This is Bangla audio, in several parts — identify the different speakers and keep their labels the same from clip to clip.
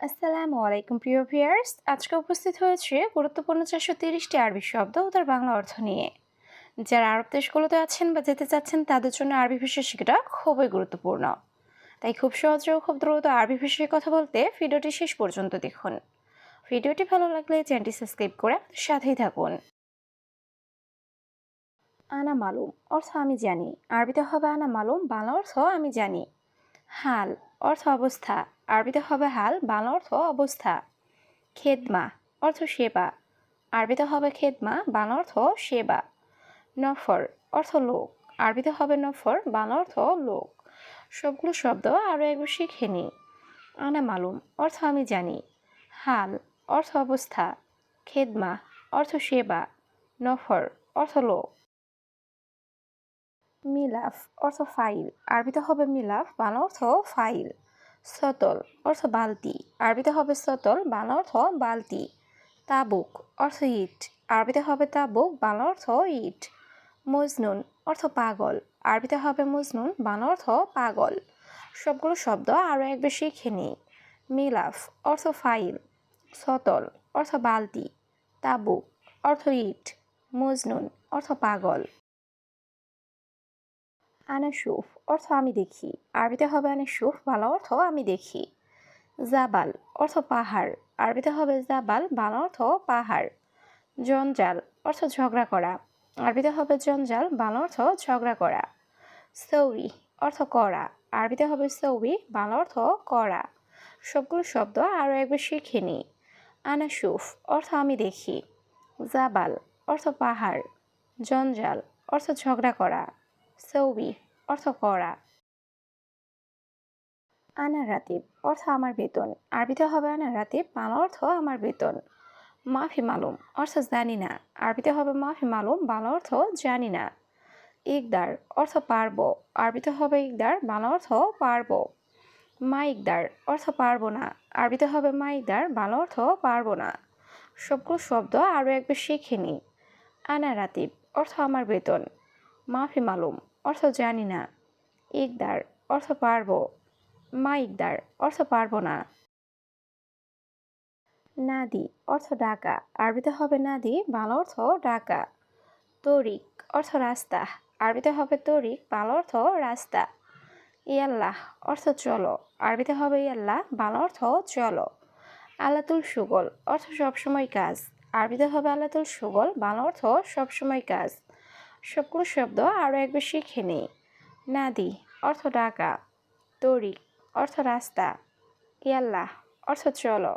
Speaker 1: আসসালামু আলাইকুম প্রিয় ভিউয়ার্স, আজকে উপস্থিত হয়েছে গুরুত্বপূর্ণ 430টি আরবি শব্দ ও তার বাংলা অর্থ নিয়ে। যারা আরব দেশগুলোতে আছেন বা যেতে চাচ্ছেন তাদের জন্য আরবি ভাষা শেখাটা খুবই গুরুত্বপূর্ণ। তাই খুব সহজে ও খুব দ্রুত আরবি ভাষায় কথা বলতে ভিডিওটি শেষ পর্যন্ত দেখুন। ভিডিওটি ভালো লাগলে চ্যানেলটি সাবস্ক্রাইব করে আমাদের সাথেই থাকুন। আনা মালুম অর্থ আমি জানি। আরবিতে হবে আনা মালুম, বাংলা অর্থ আমি জানি। হাল অর্থ অবস্থা। আরবিতে হবে হাল, বাংলা অর্থ অবস্থা। খেদমা অর্থ সেবা। আরবিতে হবে খেদমা, বাংলা অর্থ সেবা। নফর অর্থ লোক। আরবিতে হবে নফর, বাংলা অর্থ লোক। সবগুলো শব্দ আরও একবার শিখে নিই। আনা মালুম অর্থ আমি জানি। হাল অর্থ অবস্থা। খেদমা অর্থ সেবা। নফর অর্থ লোক। মিলাফ অর্থ ফাইল। আরবিতে হবে মিলাফ, বাংলা অর্থ ফাইল। সতল অর্থ বালতি। আরবিতে হবে সতল, বাংলা অর্থ বালতি। তাবুক অর্থ ইট। আরবিতে হবে তাবুক, বাংলা অর্থ ইট। মজনুন অর্থ পাগল। আরবিতে হবে মজনুন, বাংলা অর্থ পাগল। সবগুলো শব্দ আরও একবার শিখে নিই। মিলাফ অর্থ ফাইল। সতল অর্থ বালতি। তাবুক অর্থ ইট। মজনুন অর্থ পাগল। আনাসুফ অর্থ আমি দেখি। আরবিতে হবে আনাসুফ, বাংলা অর্থ আমি দেখি। জাবাল অর্থ পাহাড়। আরবিতে হবে জাবাল, বাংলা অর্থ পাহাড়। জঞ্জাল অর্থ ঝগড়া করা। আরবিতে হবে জঞ্জাল, বাংলা অর্থ ঝগড়া করা। সৌই অর্থ করা। আরবিতে হবে সৌই, বাংলা অর্থ করা। সবগুলো শব্দ আরও একবার শিখে নিই। আনাসুফ অর্থ আমি দেখি। জাবাল অর্থ পাহাড়। জঞ্জাল অর্থ ঝগড়া করা। সৌই অর্থ করা। আনা রাতিব অর্থ আমার বেতন। আরবিতে হবে আনা রাতিব, বাংলা অর্থ আমার বেতন। মাফি মালুম অর্থ জানি না। আরবিতে হবে মাফি মালুম, বাংলা অর্থ জানি না। ইকদার অর্থ পারবো। আরবিতে হবে ইকদার, বাংলা অর্থ পারবো। মা ইকদার অর্থ পারবো না। আরবিতে হবে মা ইকদার, বাংলা অর্থ পারবো না। সবগুলো শব্দ আরও একবার শিখে নিই। আনা রাতিব অর্থ আমার বেতন। মাফি মালুম অর্থ জানি না। ইকদার অর্থ পারবো। মা ইকদার অর্থ পারবো না। নাদি অর্থ ডাকা। আরবিতে হবে নাদি, বাংলা অর্থ ডাকা। তরিক অর্থ রাস্তা। আরবিতে হবে তরিক, বাংলা অর্থ রাস্তা। ইয়াল্লাহ অর্থ চলো। আরবিতে হবে ইয়াল্লাহ, বাংলা অর্থ চলো। আলাতুল সুগল অর্থ সবসময় কাজ। আরবিতে হবে আলাতুল সুগল, বাংলা অর্থ সবসময় কাজ। সবগুলো শব্দ আরও একবার শিখে নিই। নাদি অর্থ ডাকা। তরিক অর্থ রাস্তা। ইয়াল্লাহ অর্থ চলো।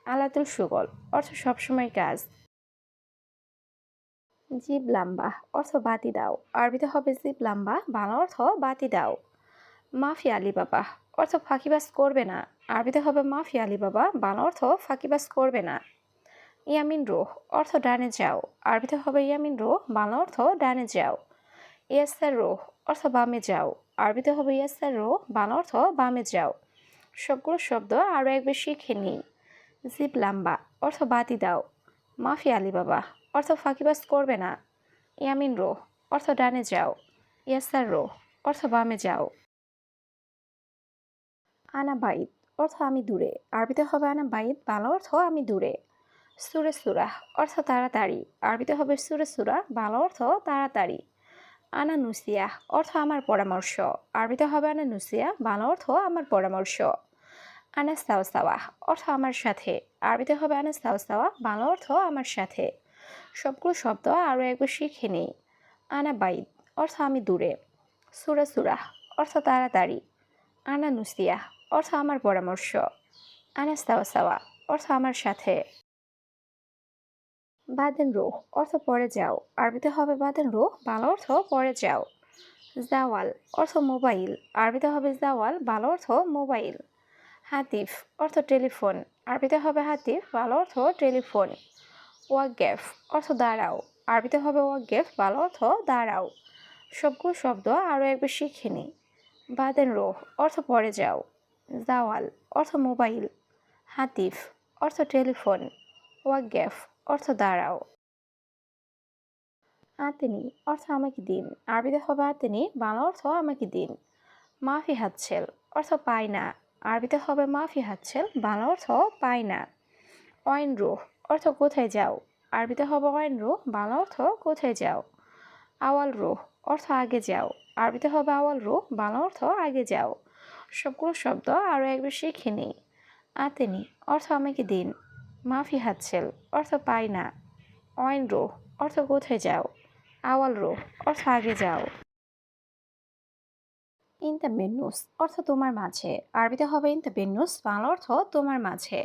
Speaker 1: আলাতুল সুগল অর্থ সবসময় কাজ। জিব লাম্বা অর্থ বাতি দাও। আরবিতে হবে জিব লাম্বা, বাংলা অর্থ বাতি দাও। মাফি আলী বাবা অর্থ ফাঁকিবাজ করবে না। আরবিতে হবে মাফি আলী বাবা, বাংলা অর্থ ফাঁকিবাজ করবে না। ইয়ামিন রোহ অর্থ ডানে যাও। আরবিতে হবে ইয়ামিন রোহ, বাংলা অর্থ ডানে যাও। ইয়াসার রোহ অর্থ বামে যাও। আরবিতে হবে ইয়াসার রোহ, বাংলা অর্থ বামে যাও। সবগুলো শব্দ আরও একবার শিখে নিই। জিব লাম্বা অর্থ বাতি দাও। মাফি আলী বাবা অর্থ ফাঁকিবাজ করবে না। ইয়ামিন রোহ অর্থ ডানে যাও। ইয়াসার রোহ অর্থ বামে যাও। আনা বাইত অর্থ আমি দূরে। আরবিতে হবে আনা বাইত, বাংলা অর্থ আমি দূরে। সুরে সুরাহ অর্থ তাড়াতাড়ি। আরবিতে হবে সুরে সুরা, বাংলা অর্থ তাড়াতাড়ি। আনা নুসিয়া অর্থ আমার পরামর্শ। আরবিতে হবে আনা নুসিয়া, বাংলা অর্থ আমার পরামর্শ। আনা সাওসাওয়া অর্থ আমার সাথে। আরবিতে হবে আনা সাওসাওয়া, বাংলা অর্থ আমার সাথে। সবগুলো শব্দ আরও একবার শিখে নিই। আনা বাইত অর্থ আমি দূরে। সুরা সুরাহ অর্থ তাড়াতাড়ি। আনা নুসিয়া অর্থ আমার পরামর্শ। আনা সাওসাওয়া অর্থ আমার সাথে। বাদেন রোহ অর্থ পরে যাও। আরবিতে হবে বাদেন রোহ, বাংলা অর্থ পরে যাও। জাওয়াল অর্থ মোবাইল। আরবিতে হবে জাওয়াল, বাংলা অর্থ মোবাইল। হাতিফ অর্থ টেলিফোন। আরবিতে হবে হাতিফ, বাংলা অর্থ টেলিফোন। ওয়াকগেফ অর্থ দাঁড়াও। আরবিতে হবে ওয়াকগেফ, বাংলা অর্থ দাঁড়াও। সবগুলো শব্দ আরও একবার শিখে নিই। বাদেন রোহ অর্থ পরে যাও। জাওয়াল অর্থ মোবাইল। হাতিফ অর্থ টেলিফোন। ওয়াকগেফ অর্থ দাঁড়াও। আতেনি অর্থ আমাকে দিন। আরবিতে হবে আতেনি, বাংলা অর্থ আমাকে দিন। মাফি হাতছেল অর্থ পাই না। আরবিতে হবে মাফি হাতছেল, বাংলা অর্থ পাই না। অয়েন রুহ অর্থ কোথায় যাও, আরবিতে হবে অয়েন রুহ, বাংলা অর্থ কোথায় যাও। আওয়াল রুহ অর্থ আগে যাও, আরবিতে হবে আওয়াল রুহ, বাংলা অর্থ আগে যাও। সবগুলো শব্দ আরও একবার শিখে নিই। আতেনি অর্থ আমাকে দিন, মাফি হাতছেল অর্থ পাই না, অয়েন রুহ অর্থ কোথায় যাও, আওয়াল রুহ অর্থ আগে যাও। ইনতা বেন্নুস অর্থ তোমার মাঝে, আরবিতে হবে ইনতা বেন্নুস, বাংলা অর্থ তোমার মাঝে।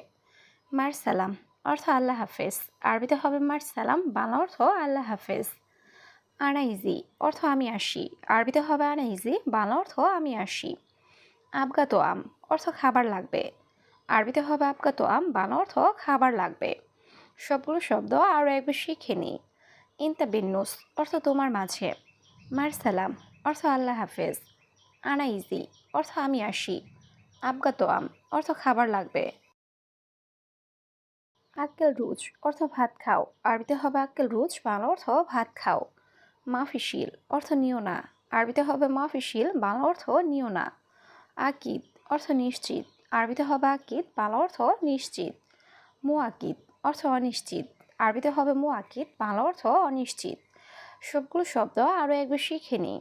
Speaker 1: মার সালাম অর্থ আল্লাহ হাফেজ, আরবিতে হবে মার সালাম, বাংলা অর্থ আল্লাহ হাফেজ। আনা ইজি অর্থ আমি আসি, আরবিতে হবে আনা ইজি, বাংলা অর্থ আমি আসি। আবগা তো আম অর্থ খাবার লাগবে, আরবিতে হবে আবগা তো আম, বাংলা অর্থ খাবার লাগবে। সবগুলো শব্দ আরও একবার শিখে নিই। ইনতা বেন্নুস অর্থ তোমার মাঝে, মার সালাম অর্থ আল্লাহ হাফেজ, আনা ইজি অর্থ আমি আসি, আবগা তো আম অর্থ খাবার লাগবে। আক্কেল রুজ অর্থ ভাত খাও, আরবিতে হবে আক্কেল রুজ, বাংলা অর্থ ভাত খাও। মাফিশিল অর্থ নিও না, আরবিতে হবে মাফিশিল, বাংলা অর্থ নিও না। আকিদ অর্থ নিশ্চিত, আরবিতে হবে আকিদ, বাংলা অর্থ নিশ্চিত। মুআকিদ অর্থ অনিশ্চিত, আরবিতে হবে মুআকিদ, বাংলা অর্থ অনিশ্চিত। সবগুলো শব্দ আরও একবার শিখে নিই।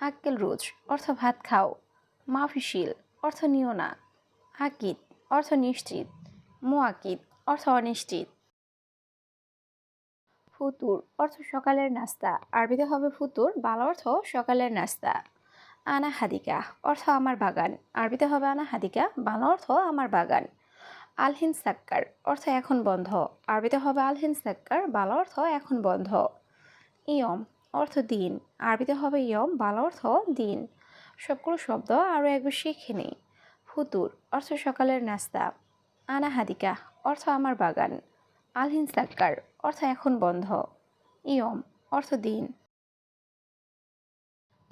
Speaker 1: আক্কেল রুজ অর্থ ভাত খাও, মাফিশিল অর্থ নিও না, আকিদ অর্থ নিশ্চিত, মুআকিদ অর্থ অনিশ্চিত। ফুতুর অর্থ সকালের নাস্তা, আরবিতে হবে ফুতুর, বাংলা অর্থ সকালের নাস্তা। আনা হাদিকা অর্থ আমার বাগান, আরবিতে হবে আনা হাদিকা, বাংলা অর্থ আমার বাগান। আলহিন সাক্কার অর্থ এখন বন্ধ, আরবিতে হবে আলহিন সাক্কার, বাংলা অর্থ এখন বন্ধ। ইয়ম অর্থ দিন, আরবিতে হবে ইয়ম, বাংলা অর্থ দিন। সবগুলো শব্দ আরও একবার শিখে নিই। ফুতুর অর্থ সকালের নাস্তা, আনা হাদিকা অর্থ আমার বাগান, আলহিন সাক্কার অর্থ এখন বন্ধ, ইয়ম অর্থ দিন।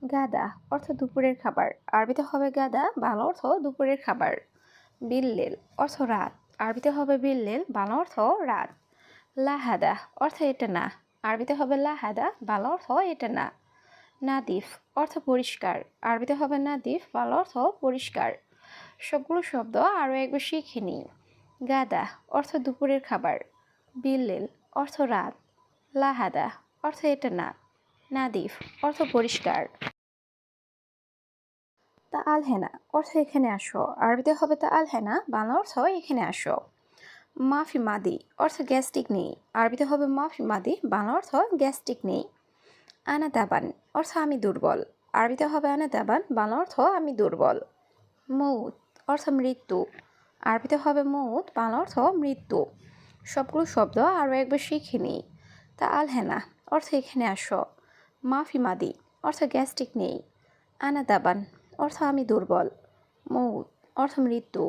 Speaker 1: গাদা অর্থ দুপুরের খাবার, আরবিতে হবে গাদা, বাংলা অর্থ দুপুরের খাবার। বিল্লেল অর্থ রাত, আরবিতে হবে বিল্লেল, বাংলা অর্থ রাত। লাহাদা অর্থ এটা না, আরবিতে হবে লাহাদা, বাংলা অর্থ এটা না। নাদিফ অর্থ পরিষ্কার, আরবিতে হবে নাদিফ, বাংলা অর্থ পরিষ্কার। সবগুলো শব্দ আরও একবার শিখে নিই। গাদা অর্থ দুপুরের খাবার, বিল্লেল অর্থ রাত, লাহাদা অর্থ এটা না, নাদিফ অর্থ পরিষ্কার। তা আল হেনা অর্থ এখানে আসো, আরবিতে হবে তা আল হেনা, বাংলা অর্থ এখানে আসো। মাফি মাদি অর্থ গ্যাস্ট্রিক নেই, আরবিতে হবে মাফি মাদি, বাংলা অর্থ গ্যাস্ট্রিক নেই। আনা দাবান অর্থ আমি দুর্বল, আরবিতে হবে আনা দাবান, বাংলা অর্থ আমি দুর্বল। মৌত অর্থ মৃত্যু, আরবিতে হবে মৌত, বাংলা অর্থ মৃত্যু। সবগুলো শব্দ আরও একবার শিখে নিই। তা আল হেনা অর্থ এখানে আসো, মাফি মাদি অর্থ গ্যাস্ট্রিক নেই, আনা দাবান অর্থ আমি দুর্বল, মৌত অর্থ মৃত্যু।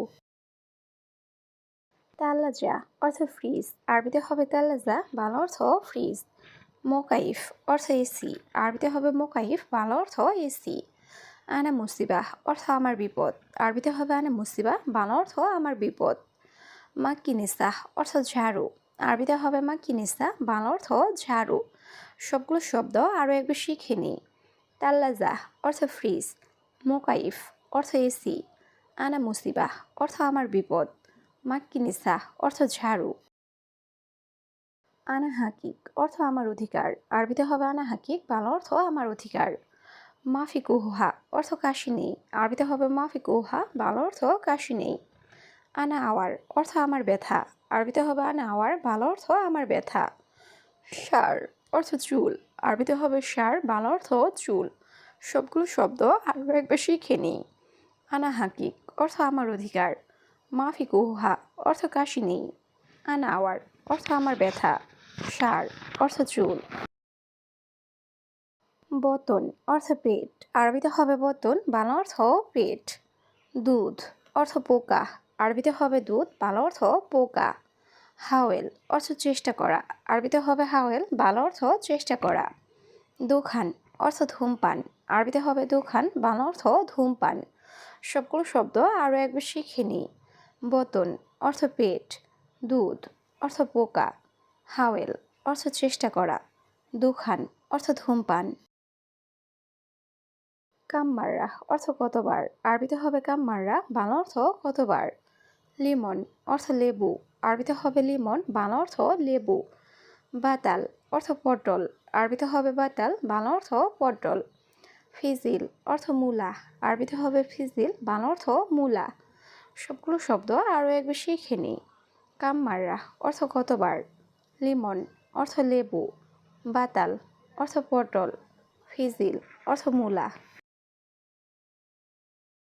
Speaker 1: তাল্লাজা অর্থ ফ্রিজ, আরবিতে হবে তাল্লাজা, বাংলা অর্থ ফ্রিজ। মোকাইফ অর্থ এসি, আরবিতে হবে মোকাইফ, বাংলা অর্থ এসি। আনা মুসিবাহ অর্থ আমার বিপদ, আরবিতে হবে আনা মুসিবা, বাংলা অর্থ আমার বিপদ। মাক্কিনিসাহ অর্থ ঝাড়ু, আরবিতে হবে মাক্কিনিসা, বাংলা অর্থ ঝাড়ু। সবগুলো শব্দ আরও একবার শিখে নিই। তাল্লাজাহ অর্থ ফ্রিজ, মোকাইফ অর্থ এসি, আনা মুসিবাহ অর্থ আমার বিপদ, মাক্কিনিসা অর্থ ঝাড়ু। আনা হাকিক অর্থ আমার অধিকার, আরবিতে হবে আনা হাকিক, বাংলা অর্থ আমার অধিকার। মাফি কুহা অর্থ কাশি নেই, আরবিতে হবে মাফি কুহা, বাংলা অর্থ কাশি নেই। আনা আওয়ার অর্থ আমার ব্যথা, আরবিতে হবে আনা আওয়ার, বাংলা অর্থ আমার ব্যথা। সার অর্থ চুল, আরবিতে হবে সার, বাংলা অর্থ চুল। সবগুলো শব্দ আরও একবার শিখে নিই। আনা হাকিক অর্থ আমার অধিকার, মাফি কুহা অর্থ কাশি নেই, আনা আওয়ার অর্থ আমার ব্যথা, সার অর্থ চুল। বতন অর্থ পেট, আরবিতে হবে বতন, বাংলা অর্থ পেট। দুধ অর্থ পোকা, আরবিতে হবে দুধ, বাংলা অর্থ পোকা। হাওয়েল অর্থ চেষ্টা করা, আরবিতে হবে হাওয়েল, বাংলা অর্থ চেষ্টা করা। দোখান অর্থ ধূমপান, আরবিতে হবে দোখান, বাংলা অর্থ ধূমপান। সবগুলো শব্দ আরও একবার শিখে নিই। বতন অর্থ পেট, দুধ অর্থ পোকা, হাওয়েল অর্থ চেষ্টা করা, দোখান অর্থ ধূমপান। কামমাররা অর্থ কতবার, আরবিতে হবে কামমাররা, বাংলা অর্থ কতবার। লিমন অর্থ লেবু, আরবিতে হবে লিমন, বাংলা অর্থ লেবু। বাতাল অর্থ পটল, আরবিতে হবে বাতাল, বাংলা অর্থ পটল। ফিজিল অর্থ মূলা, আরবিতে হবে ফিজিল, বাংলা অর্থ মূলা। সবগুলো শব্দ আরও একবার শিখে নিই। কামমাররা অর্থ কতবার, লিমন অর্থ লেবু, বাতাল অর্থ পটল, ফিজিল অর্থ মূলা।